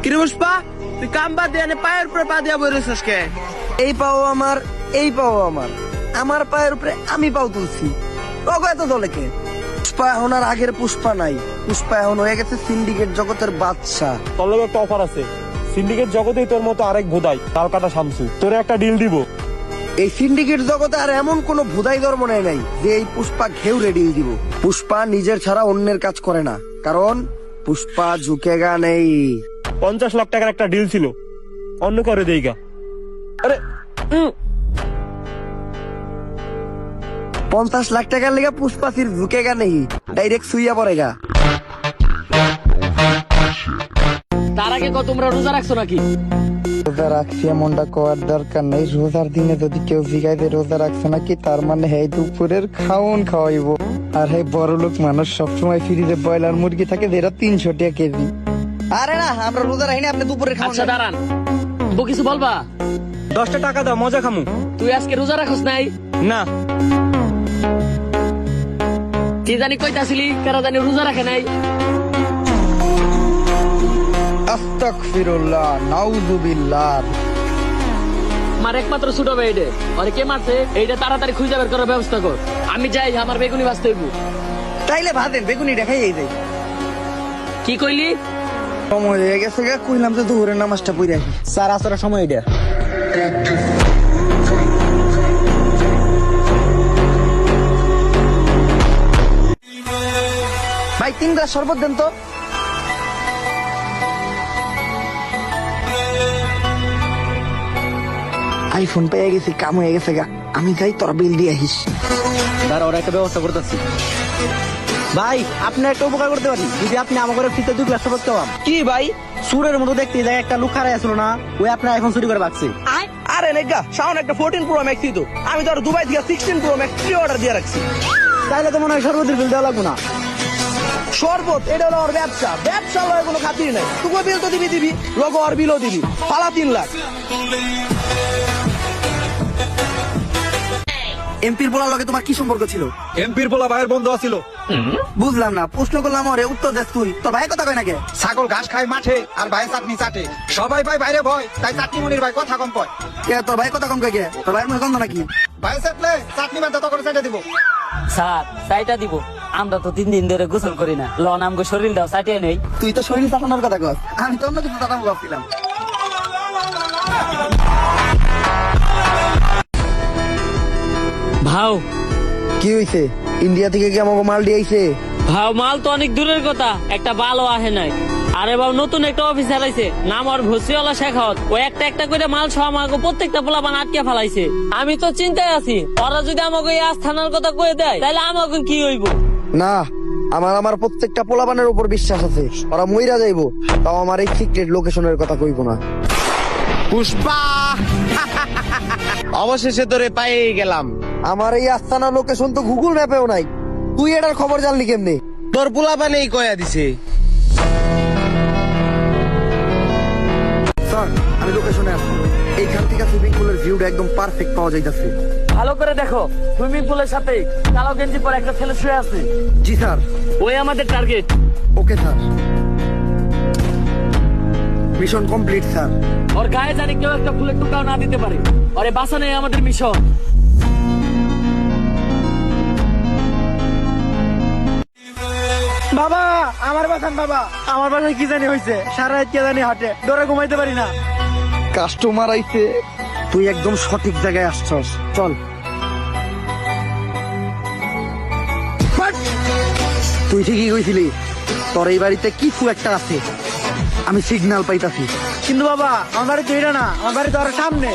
কিরে পুষ্পা, তুই কাম বাদ দিয়ে পায়ের উপরে পা দিয়া বইরেছিস কে? এই পাও আমার, এই পাও আমার, আমার পায়ের উপরে আমি পাও তুলছি। এত দলে কে? পুষ্পা এখন আর আগের পুষ্পা নাই। পুষ্পা এখন হয়ে গেছে সিন্ডিকেট জগতের বাদশা। তোর লগে একটা অফার আছে। সিন্ডিকেট জগতেই তোর মতো আরেক ভোদাই কালকাটা শামসু তোরে একটা ডিল দিব। এই সিন্ডিকেট জগতে আর এমন কোন ভুদাই ধর্ম নাই যে এই পুষ্পা ঘেউরে ডিল দিব। পুষ্পা নিজের ছাড়া অন্যের কাজ করে না, কারণ পুষ্পা ঝুঁকেগা নেই। 50 লাখ টাকার একটা ডিল ছিল, অন্য করে দেইগা। আরে 50 লাখ টাকার লেগে পুষ্পা সির ঝুঁকেগা নেই, ডাইরেক্ট সুইয়া পড়েগা। তার আগে তোমরা রোজা রাখছো নাকি? রোজা রাখছি এমনটা করার দরকার নেই। রোজার দিনে যদি কেউ জিগাইতে রোজা রাখছে নাকি, তার মানে হে দুপুরের খাওন খাওয়াইবো। আর হে বড় লোক মানুষ সবসময় ফ্রিজে ব্রয়লার মুরগি থাকে যেটা 300 টাকা কেজি। আরে না, আমরা রোজা রাখি না, আপনি দুপুরে খাওয়ান। আচ্ছা দাঁড়ান, কিছু বলবা? 10টা টাকা দাও, মজা খামু। তুই আজকে রোজা রাখস নাই? না, কি জানি কইতাছিলি, কারা জানি রোজা রাখে নাই। আস্তাগফিরুল্লাহ, নাউযুবিল্লাহ। আমার একমাত্র ছোট ভাই এটা, আরে কে মারছে এইটা তাড়াতাড়ি খুঁজে বের করার ব্যবস্থা কর। আমি যাই, আমার বেগুনি বাঁচতে হইব। তাইলে ভাতেন বেগুনি দেখাই এই যাই। কি কইলি? সময় হয়ে গেছে গা, কইলাম যে দুপুরের নামাজটা পড়ে আসি। স্যার আসলে সময় এটা। ভাই 3 গ্লাস শরবত দেন তো। আইফোন পেয়ে গেছি, কাম হয়ে গেছে গা। আমি যাই, তোরা বিল দিয়ে আহিস। দাঁড়া, ওরা একটা ব্যবস্থা করতেছি। ভাই আপনি একটা উপকার করতে পারি, যদি আপনি আমাকে ফ্রিতে 2 গ্লাস শরবত খাওয়ান। কি ভাই? সুরের মতো দেখতে যায় একটা লুক হারাই আসলো না, ওই আপনার আইফোন চুরি করে ভাগছে। আরে নেগা, শাওন একটা 14 প্রো ম্যাক্স তো, আমি তো আর দুবাই থেকে 16 প্রো ম্যাক্স প্রি অর্ডার দিয়ে রাখছি। তাইলে তো মনে হয় শরবতের বিল দেওয়া লাগবে না। শরবত এটা হলো ওর ব্যবসা, ব্যবসা লয় কোনো খাতির নাই। তুই বিল তো দিবি, লগো আর বিলও দিবি, ফালা 3 লাখ। এমপির বলার লগে তোমার কি সম্পর্ক ছিল? এমপির পোলা ভাইয়ের বন্ধু আছিল। বুঝলাম না, প্রশ্ন করলাম ওরে, উত্তর দেস তুই। তোর ভাই কথা কয় নাকি? ছাগল ঘাস খায় মাঠে আর ভাই চাটনি চাটে। সবাই ভাই বাইরে ভয়, তাই চাটনি মনির ভাই কথা কম কয়। কে তোর ভাই কথা কম কয় কে? তোর ভাই মুখে গন্ধ নাকি? ভাই চাটলে চাটনি বাদ তখন চাটে দিব। স্যার চাইটা দিব, আমরা তো 3 দিন ধরে গোসল করি না। লন আমগো শরীর দাও, চাটিয়ে নেই। তুই তো শরীর চাটানোর কথা কস, আমি তো অন্য কিছু চাটানো ভাবছিলাম। ভাও কি হইছে? ইন্ডিয়া থেকে কি আমাকে মাল দিয়ে আইছে? ভাও মাল তো অনেক দূরের কথা, একটা ভালো আহে নাই। আরে বাবু, নতুন একটা অফিসার আইছে, নাম ওর ভসিওয়ালা শেখাওয়াত। ও একটা একটা করে মাল সহ আমাকে প্রত্যেকটা পোলাপান আটকে ফেলাইছে। আমি তো চিন্তায় আছি, ওরা যদি আমাকে এই আস্থানার কথা কয়ে দেয় তাহলে আমাকে কি হইব? না, আমার প্রত্যেকটা পোলাপানের উপর বিশ্বাস আছে, ওরা মইরা যাইবো, তাও আমার এই সিক্রেট লোকেশনের কথা কইবো না। পুষ্পা, অবশেষে তোরে পাইয়ে গেলাম। আমার এই আস্তানা লোকেশন তো গুগল ম্যাপেও নাই, তুই এটার খবর জানলি কেমনে? তোর পোলাপানেই কয়া দিছে। স্যার আমি লোকেশনে আছি, এইখান থেকে সুইমিং পুলের ভিউটা একদম পারফেক্ট পাওয়া যাইতাছে। ভালো করে দেখো, সুইমিং পুলের সাথে কালো গেঞ্জি পরে একটা ছেলে শুয়ে আছে। জি স্যার। ওই আমাদের target. Okay sir, mission complete sir. ওর গায়ে জানি কেউ একটা ফুলের টুকরাও না দিতে পারে। ওরে বাঁচানোই আমাদের মিশন। বাবা আমার বাসান, বাবা আমার বাসায় কি জানি হয়েছে, সারা রাত কে জানি হাটে, ডরে ঘুমাইতে পারি না। কাস্টমার আইছে। তুই একদম সঠিক জায়গায় আসছস, চল। তুই ঠিকই কইছিলি, তোর এই বাড়িতে কিছু একটা আছে, আমি সিগন্যাল পাইতাছি। কিন্তু বাবা আমার বাড়ি তো এটা না, আমার বাড়ি তো আরো সামনে।